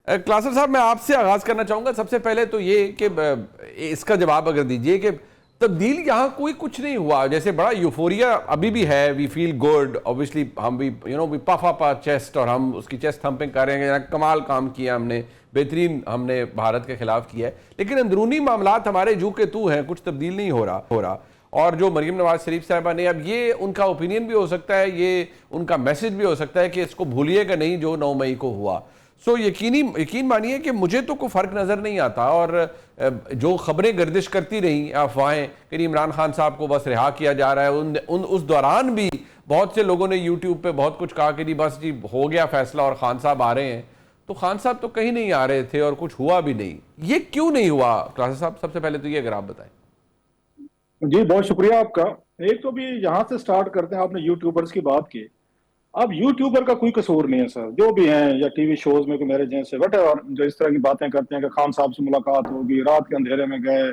کلاسر صاحب میں آپ سے آغاز کرنا چاہوں گا. سب سے پہلے تو یہ کہ اس کا جواب اگر دیجئے کہ تبدیل یہاں کوئی کچھ نہیں ہوا. جیسے بڑا یوفوریا ابھی بھی ہے, وی فیل گڈ, obviously ہم بھی وی پف اپ آور چیسٹ, اور ہم اس کی چیسٹ تھمپنگ کر رہے ہیں, کمال کام کیا ہم نے, بہترین ہم نے بھارت کے خلاف کیا ہے. لیکن اندرونی معاملات ہمارے جو کہ تو ہیں, کچھ تبدیل نہیں ہو رہا. اور جو مریم نواز شریف صاحبہ نے, اب یہ ان کا اوپینین بھی ہو سکتا ہے, یہ ان کا میسج بھی ہو سکتا ہے کہ اس کو بھولیے گا نہیں جو 9 مئی کو ہوا. سو یقین مانیے کہ مجھے تو کوئی فرق نظر نہیں آتا. اور جو خبریں گردش کرتی رہیں, افواہیں کہ عمران خان صاحب کو بس رہا کیا جا رہا ہے, اس دوران بھی بہت سے لوگوں نے یوٹیوب پہ بہت کچھ کہا کہ بس جی ہو گیا فیصلہ اور خان صاحب آ رہے ہیں. تو خان صاحب تو کہیں نہیں آ رہے تھے اور کچھ ہوا بھی نہیں. یہ کیوں نہیں ہوا کلاسر صاحب؟ سب سے پہلے تو یہ اگر آپ بتائیں. جی بہت شکریہ آپ کا. ایک تو بھی یہاں سے سٹارٹ کرتے ہیں, آپ نے یوٹیوبرز کی بات کی. اب یوٹیوبر کا کوئی قصور نہیں ہے سر, جو بھی ہیں یا ٹی وی شوز میں کوئی میرے جیسے وٹ ایور جو اس طرح کی باتیں کرتے ہیں کہ خان صاحب سے ملاقات ہوگی, رات کے اندھیرے میں گئے,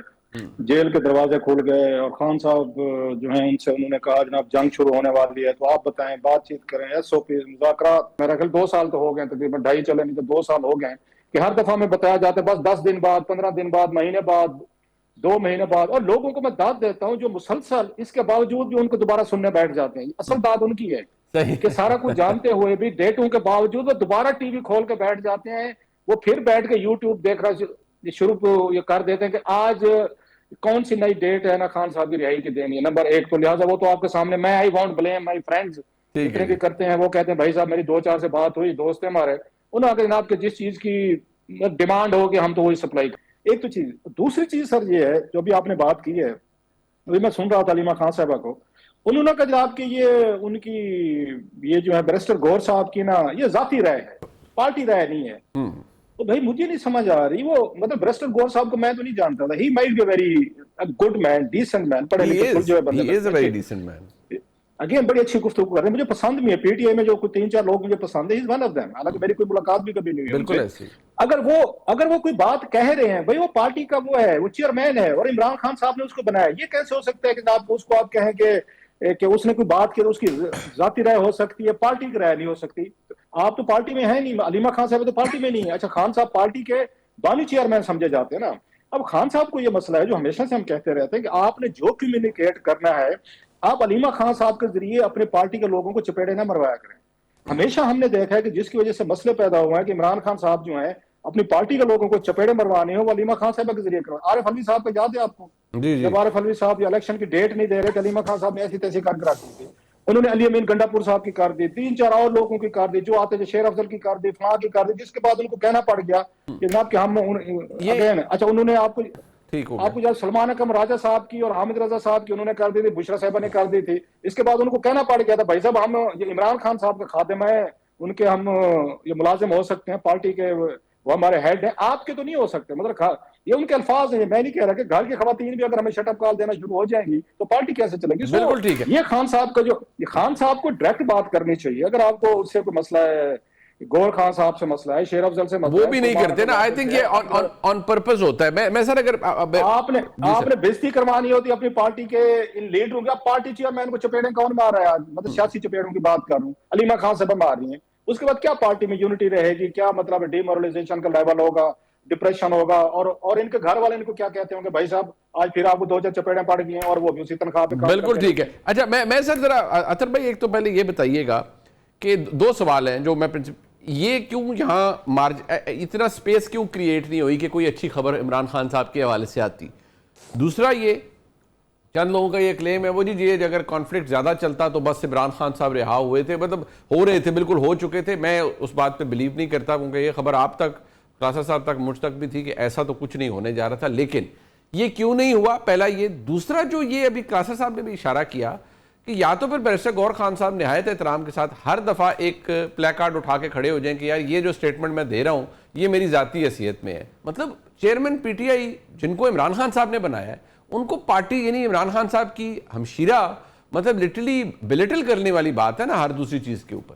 جیل کے دروازے کھل گئے اور خان صاحب جو ہیں ان سے انہوں نے کہا جناب جنگ شروع ہونے والی ہے تو آپ بتائیں, بات چیت کریں, ایس او پی مذاکرات. میرا خیال 2 سال تو ہو گئے, تقریباً 2.5 چلے نہیں تو 2 سال ہو گئے کہ ہر دفعہ میں بتایا جاتا ہے بس 10 دن بعد, 15 دن بعد, مہینے بعد, 2 مہینے بعد. اور لوگوں کو میں داد دیتا ہوں جو مسلسل اس کے باوجود بھی ان کو دوبارہ سننے بیٹھ جاتے ہیں. اصل داد ان کی ہے کہ سارا کچھ جانتے ہوئے بھی ڈیٹوں کے باوجود وہ دوبارہ ٹی وی کھول کے بیٹھ جاتے ہیں. وہ پھر بیٹھ کے یوٹیوب دیکھ رہا شروع یہ کر دیتے ہیں کہ آج کون سی نئی ڈیٹ ہے نا خان صاحب کی رہائی کی دینی ہے, نمبر 1. تو لہٰذا وہ تو آپ کے سامنے, میں I want blame my friends جتنے بھی کرتے ہیں وہ کہتے ہیں بھائی صاحب میری 2-4 سے بات ہوئی, دوست ہیں ہمارے, انہوں نے جناب کہ جس چیز کی ڈیمانڈ ہو کہ ہم تو وہی سپلائی کریں. ایک تو چیز. دوسری چیز سر یہ ہے جو بھی آپ نے بات کی ہے, ابھی میں سن رہا تھا علیمہ خان صاحبہ کو, انہوں نے کہا جناب کہ یہ ان کی یہ جو ہے بیرسٹر گور صاحب کی نا یہ ذاتی رائے ہے, پارٹی رائے نہیں ہے. تو بھائی مجھے نہیں سمجھ آ رہی, وہ مطلب بیرسٹر گور صاحب کو میں تو نہیں جانتا تھا. He might be very good man, decent man, پڑھے لکھے سلجھے بندے. اگین بڑی اچھی گفتگو کر رہے ہیں, مجھے پسند بھی ہے. پی ٹی آئی میں جو 3-4 لوگ مجھے پسند ہے, ون آف دیم. حالانکہ میری کوئی ملاقات بھی کبھی نہیں ہوئی ان سے. اگر وہ کوئی بات کہہ رہے ہیں, بھائی وہ پارٹی کا وہ ہے, وہ چیئرمین ہے اور عمران خان صاحب نے اس کو بنایا. یہ کیسے ہو سکتا ہے کہ آپ اس کو آپ کہیں کہ اس نے کوئی بات کی تو اس کی ذاتی رائے ہو سکتی ہے, پارٹی کی رائے نہیں ہو سکتی. آپ تو پارٹی میں ہیں نہیں, علیمہ خان صاحب تو پارٹی میں نہیں ہے. اچھا خان صاحب پارٹی کے بانی چیئرمین سمجھے جاتے ہیں نا. اب خان صاحب کو یہ مسئلہ ہے جو ہمیشہ سے ہم کہتے رہتے ہیں کہ آپ نے جو کمیونیکیٹ کرنا ہے آپ علیمہ خان صاحب کے ذریعے اپنے پارٹی کے لوگوں کو چپیڑے نہ مروایا کریں. ہمیشہ ہم نے دیکھا ہے کہ جس کی وجہ سے مسئلے پیدا ہوئے ہیں کہ عمران خان صاحب جو ہیں اپنی پارٹی کے لوگوں کو چپیڑے مروانے ہو, وہ علیمہ خان صاحب کے ذریعے کرو. عارف علوی صاحب کا یاد ہے آپ کو, جب عارف علوی صاحب یہ الیکشن کی ڈیٹ نہیں دے رہے تھے, علیمہ خان صاحب نے ایسی تیسی کر کے رکھی تھی. انہوں نے علی امین گنڈا پور صاحب کی کر دی, 3-4 اور لوگوں کی کر دی, جو آتے تھے شیر افضل کی کر دی, فلاں کی کر دی, جس کے بعد ان کو کہنا پڑ گیا کہ جناب کہ ہم اگین. اچھا انہوں نے آپ کو جب سلمان اکرم راجہ صاحب کی اور حامد رضا صاحب کی انہوں نے کر دی تھی, بشرا صاحبہ نے کر دی تھی, اس کے بعد ان کو کہنا پڑ گیا تھا بھائی صاحب ہم یہ عمران خان صاحب کے خادم ہیں, ان کے ہم یہ ملازم ہو سکتے ہیں, پارٹی کے وہ ہمارے ہیڈ ہیں, آپ کے تو نہیں ہو سکتے. مطلب یہ ان کے الفاظ ہیں, میں نہیں کہہ رہا کہ گھر کی خواتین بھی اگر ہمیں شٹ اپ کال دینا شروع ہو جائیں گی تو پارٹی کیسے چلے گی. بالکل ٹھیک ہے. یہ خان صاحب کا جو خان صاحب کو ڈائریکٹ بات کرنی چاہیے. اگر آپ کو اس سے کوئی مسئلہ ہے, گور خان صاحب سے مسئلہ ہے, شیر افضل سے مسئلہ ہے, وہ بھی نہیں کرتے نا. آئی تھنک یہ آن پرپز ہوتا ہے. میں سر اگر آپ نے بےزتی کروانی ہوتی اپنی پارٹی کے ان لیڈروں کی. اب پارٹی چیئرمین کو چپیڑیں کون مار رہا ہے؟ مطلب سیاسی چپیڑوں کی بات کر رہا ہوں, علیمہ خان صاحب مار رہی ہیں. اس کے بعد کیا پارٹی میں یونٹی رہے گی؟ کیا مطلب ڈی مورلائزیشن کا لیول ہوگا, ڈپریشن ہوگا. اور ان کے گھر والے ان کو کیا کہتے ہوں گے, بھائی صاحب آج پھر آپ کو 2-4 چپیڑیں پڑ گئی ہیں اور وہ بھی اسی تنخواہ پہ. بالکل ٹھیک ہے. اچھا میں سر ذرا اطہر بھائی ایک تو پہلے یہ بتائیے گا کہ 2 سوال ہیں جو میں یہ کیوں یہاں اتنا سپیس کیوں کریٹ نہیں ہوئی کہ کوئی اچھی خبر عمران خان صاحب کے حوالے سے آتی. دوسرا یہ چند لوگوں کا یہ کلیم ہے وہ جی اگر کانفلکٹ زیادہ چلتا تو بس عمران خان صاحب رہا ہوئے تھے, مطلب ہو رہے تھے, بالکل ہو چکے تھے. میں اس بات پہ بلیو نہیں کرتا کیونکہ یہ خبر آپ تک, کلاسر صاحب تک, مجھ تک بھی تھی کہ ایسا تو کچھ نہیں ہونے جا رہا تھا. لیکن یہ کیوں نہیں ہوا, پہلا یہ. دوسرا جو یہ ابھی کلاسر صاحب نے بھی اشارہ کیا کہ یا تو پھر بیرسٹر گور خان صاحب نہایت احترام کے ساتھ ہر دفعہ ایک پلے کارڈ اٹھا کے کھڑے ہو جائیں کہ یار یہ جو سٹیٹمنٹ میں دے رہا ہوں یہ میری ذاتی حیثیت میں ہے. مطلب چیئرمین پی ٹی آئی جن کو عمران خان صاحب نے بنایا ہے ان کو پارٹی یعنی عمران خان صاحب کی ہمشیرہ مطلب لٹرلی بلیٹل کرنے والی بات ہے نا ہر دوسری چیز کے اوپر.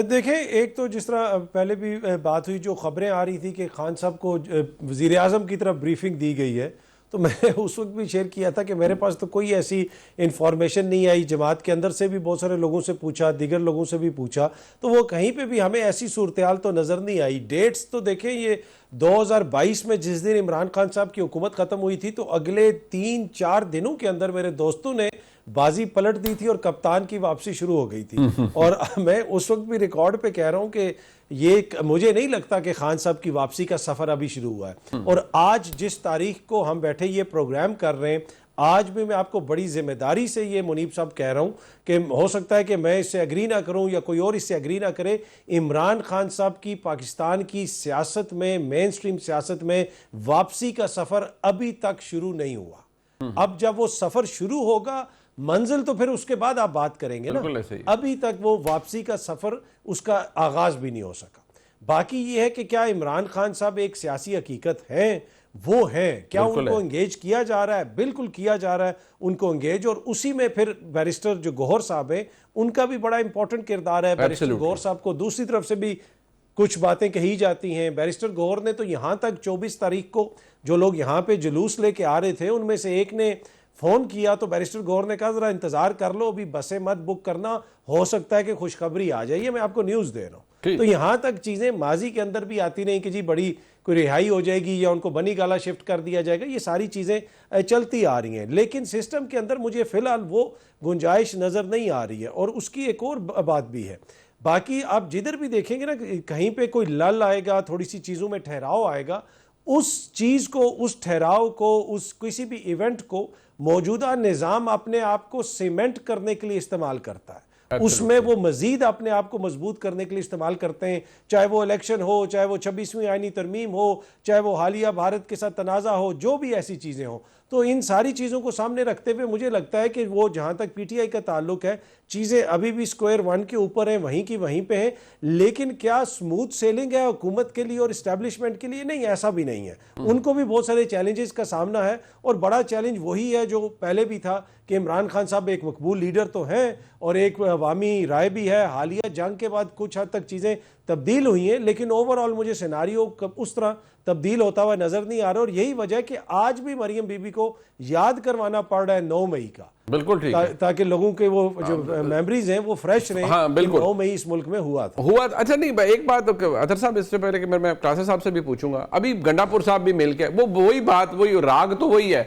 دیکھیں ایک تو جس طرح پہلے بھی بات ہوئی, جو خبریں آ رہی تھی کہ خان صاحب کو وزیر اعظم کی طرف بریفنگ دی گئی ہے, تو تو میں اس وقت بھی شیئر کیا تھا کہ میرے پاس تو کوئی ایسی انفارمیشن نہیں آئی، جماعت کے اندر سے بھی بہت سارے لوگوں سے پوچھا، دیگر لوگوں سے بھی پوچھا، تو وہ کہیں پہ بھی ہمیں ایسی صورتحال تو نظر نہیں آئی۔ ڈیٹس تو دیکھیں، یہ 2022 میں جس دن عمران خان صاحب کی حکومت ختم ہوئی تھی تو اگلے 3-4 دنوں کے اندر میرے دوستوں نے بازی پلٹ دی تھی اور کپتان کی واپسی شروع ہو گئی تھی۔ اور میں اس وقت بھی ریکارڈ پہ کہہ رہا ہوں کہ یہ مجھے نہیں لگتا کہ خان صاحب کی واپسی کا سفر ابھی شروع ہوا ہے۔ اور آج جس تاریخ کو ہم بیٹھے یہ پروگرام کر رہے ہیں، آج بھی میں آپ کو بڑی ذمہ داری سے یہ منیب صاحب کہہ رہا ہوں کہ ہو سکتا ہے کہ میں اس سے اگری نہ کروں یا کوئی اور اس سے اگری نہ کرے، عمران خان صاحب کی پاکستان کی سیاست میں، مین سٹریم سیاست میں واپسی کا سفر ابھی تک شروع نہیں ہوا۔ اب جب وہ سفر شروع ہوگا، منزل تو پھر اس کے بعد آپ بات کریں گے نا، ابھی تک وہ واپسی کا سفر اس کا آغاز بھی نہیں ہو سکا۔ باقی یہ ہے کہ کیا عمران خان صاحب ایک سیاسی حقیقت ہیں؟ وہ ہیں، کیا ان کو انگیج کیا جا رہا ہے؟ بالکل کیا جا رہا ہے ان کو انگیج، اور اسی میں پھر بیرسٹر جو گوہر صاحب ہیں ان کا بھی بڑا امپورٹنٹ کردار ہے۔ بیرسٹر گوہر صاحب کو دوسری طرف سے بھی کچھ باتیں کہی جاتی ہیں۔ بیرسٹر گوہر نے تو یہاں تک 24 تاریخ کو جو لوگ یہاں پہ جلوس لے کے آ رہے تھے ان میں سے ایک نے فون کیا تو بیرسٹر گوہر نے کہا ذرا انتظار کر لو، ابھی بسیں مت بک کرنا، ہو سکتا ہے کہ خوشخبری آ جائے، یہ میں آپ کو نیوز دے رہا ہوں۔ تو یہاں تک چیزیں ماضی کے اندر بھی آتی نہیں کہ جی بڑی کوئی رہائی ہو جائے گی یا ان کو بنی گالا شفٹ کر دیا جائے گا، یہ ساری چیزیں چلتی آ رہی ہیں، لیکن سسٹم کے اندر مجھے فی الحال وہ گنجائش نظر نہیں آ رہی ہے۔ اور اس کی ایک اور بات بھی ہے، باقی آپ جدھر بھی دیکھیں گے نا، کہیں پہ کوئی لل آئے گا، تھوڑی سی چیزوں میں ٹھہراؤ آئے گا، اس چیز کو، اس ٹھہراؤ کو، اس کسی بھی ایونٹ کو موجودہ نظام اپنے آپ کو سیمنٹ کرنے کے لیے استعمال کرتا ہے، اس میں وہ مزید اپنے آپ کو مضبوط کرنے کے لیے استعمال کرتے ہیں، چاہے وہ الیکشن ہو، چاہے وہ 26ویں آئینی ترمیم ہو، چاہے وہ حالیہ بھارت کے ساتھ تنازع ہو، جو بھی ایسی چیزیں ہوں۔ تو ان ساری چیزوں کو سامنے رکھتے ہوئے مجھے لگتا ہے کہ وہ جہاں تک پی ٹی آئی کا تعلق ہے، چیزیں ابھی بھی سکوئر ون کے اوپر ہیں، وہیں کی وہیں پہ ہیں، لیکن کیا سموتھ سیلنگ ہے حکومت کے لیے اور اسٹیبلشمنٹ کے لیے؟ نہیں، ایسا بھی نہیں ہے۔ ان کو بھی بہت سارے چیلنجز کا سامنا ہے، اور بڑا چیلنج وہی ہے جو پہلے بھی تھا کہ عمران خان صاحب ایک مقبول لیڈر تو ہیں اور ایک عوامی رائے بھی ہے۔ حالیہ جنگ کے بعد کچھ حد تک چیزیں تبدیل ہوئی ہیں، لیکن اوور آل مجھے سیناریو اس طرح تبدیل ہوتا ہوا نظر نہیں آ رہا، اور یہی وجہ ہے کہ آج بھی مریم بی بی کو یاد کروانا پڑ رہا ہے 9 مئی کا، بالکل ٹھیک ہے، تاکہ لوگوں کے وہ جو میموریز ہیں وہ فریش رہیں۔ ہاں بالکل، 9 مئی اس ملک میں ہوا تھا۔ اچھا نہیں، ایک بات اطہر صاحب اس سے پہلے کہ میں قاصر صاحب سے بھی پوچھوں گا، ابھی گنڈا پور صاحب بھی مل کے وہی بات، وہی راگ تو وہی ہے،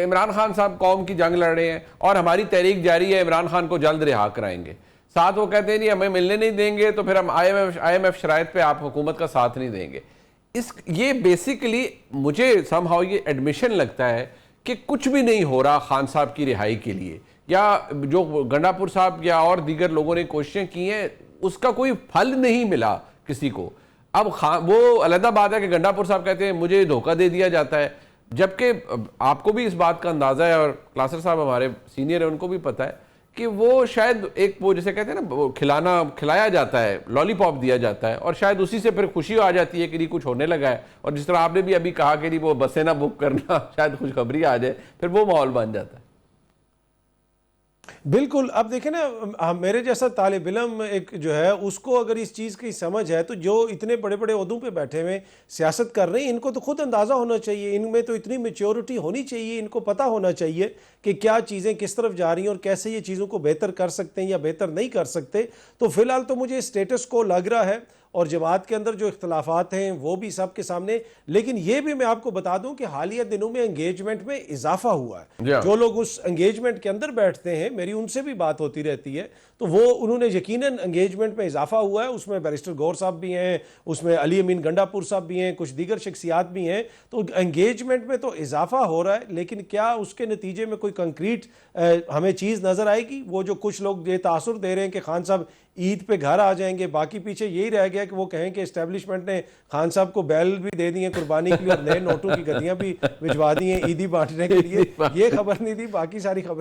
عمران خان صاحب قوم کی جنگ لڑ رہے ہیں اور ہماری تحریک جاری ہے، عمران خان کو جلد رہا کرائیں گے، ساتھ وہ کہتے ہیں نہیں ہمیں ملنے نہیں دیں گے تو پھر ہم آئی ایم ایف شرائط پہ آپ حکومت کا ساتھ نہیں دیں گے۔ یہ بیسیکلی مجھے سم ہاؤ یہ ایڈمیشن لگتا ہے کہ کچھ بھی نہیں ہو رہا خان صاحب کی رہائی کے لیے، یا جو گنڈا پور صاحب یا اور دیگر لوگوں نے کوششیں کی ہیں اس کا کوئی پھل نہیں ملا کسی کو۔ اب وہ علیحدہ بات ہے کہ گنڈا پور صاحب کہتے ہیں مجھے دھوکہ دے دیا جاتا ہے، جبکہ آپ کو بھی اس بات کا اندازہ ہے اور قاصر صاحب ہمارے سینئر ہیں ان کو بھی پتہ ہے کہ وہ شاید ایک وہ جسے کہتے ہیں نا کھلایا جاتا ہے، لالی پاپ دیا جاتا ہے، اور شاید اسی سے پھر خوشی آ جاتی ہے کہ کچھ ہونے لگا ہے، اور جس طرح آپ نے بھی ابھی کہا کہ وہ بسیں نہ بک کرنا، شاید خوشخبری آ جائے، پھر وہ ماحول بن جاتا ہے۔ بالکل، اب دیکھیں نا، میرے جیسا طالب علم ایک جو ہے اس کو اگر اس چیز کی سمجھ ہے تو جو اتنے بڑے بڑے عہدوں پہ بیٹھے ہوئے سیاست کر رہے ہیں ان کو تو خود اندازہ ہونا چاہیے، ان میں تو اتنی میچیورٹی ہونی چاہیے، ان کو پتہ ہونا چاہیے کہ کیا چیزیں کس طرف جا رہی ہیں اور کیسے یہ چیزوں کو بہتر کر سکتے ہیں یا بہتر نہیں کر سکتے۔ تو فی الحال تو مجھے اسٹیٹس کو لگ رہا ہے، اور جماعت کے اندر جو اختلافات ہیں وہ بھی سب کے سامنے، لیکن یہ بھی میں آپ کو بتا دوں کہ حالیہ دنوں میں انگیجمنٹ میں اضافہ ہوا ہے۔ جو لوگ اس انگیجمنٹ کے اندر بیٹھتے ہیں، میری ان سے بھی بات ہوتی رہتی ہے، تو وہ انہوں نے یقیناً انگیجمنٹ میں اضافہ ہوا ہے، اس میں بیرسٹر گوہر صاحب بھی ہیں، اس میں علی امین گنڈا پور صاحب بھی ہیں، کچھ دیگر شخصیات بھی ہیں، تو انگیجمنٹ میں تو اضافہ ہو رہا ہے، لیکن کیا اس کے نتیجے میں کوئی کنکریٹ ہمیں چیز نظر آئے گی؟ وہ جو کچھ لوگ یہ تاثر دے رہے ہیں کہ خان صاحب عید پہ گھر آ جائیں گے، باقی پیچھے یہی رہ گیا کہ وہ کہیں کہ اسٹیبلشمنٹ نے خان صاحب کو بیل بھی دے دی ہیں قربانی کے لیے اور نئے نوٹوں کی گدیاں بھی بھجوا دی ہیں عیدی بانٹنے کے لیے، یہ خبر نہیں تھی، باقی ساری خبر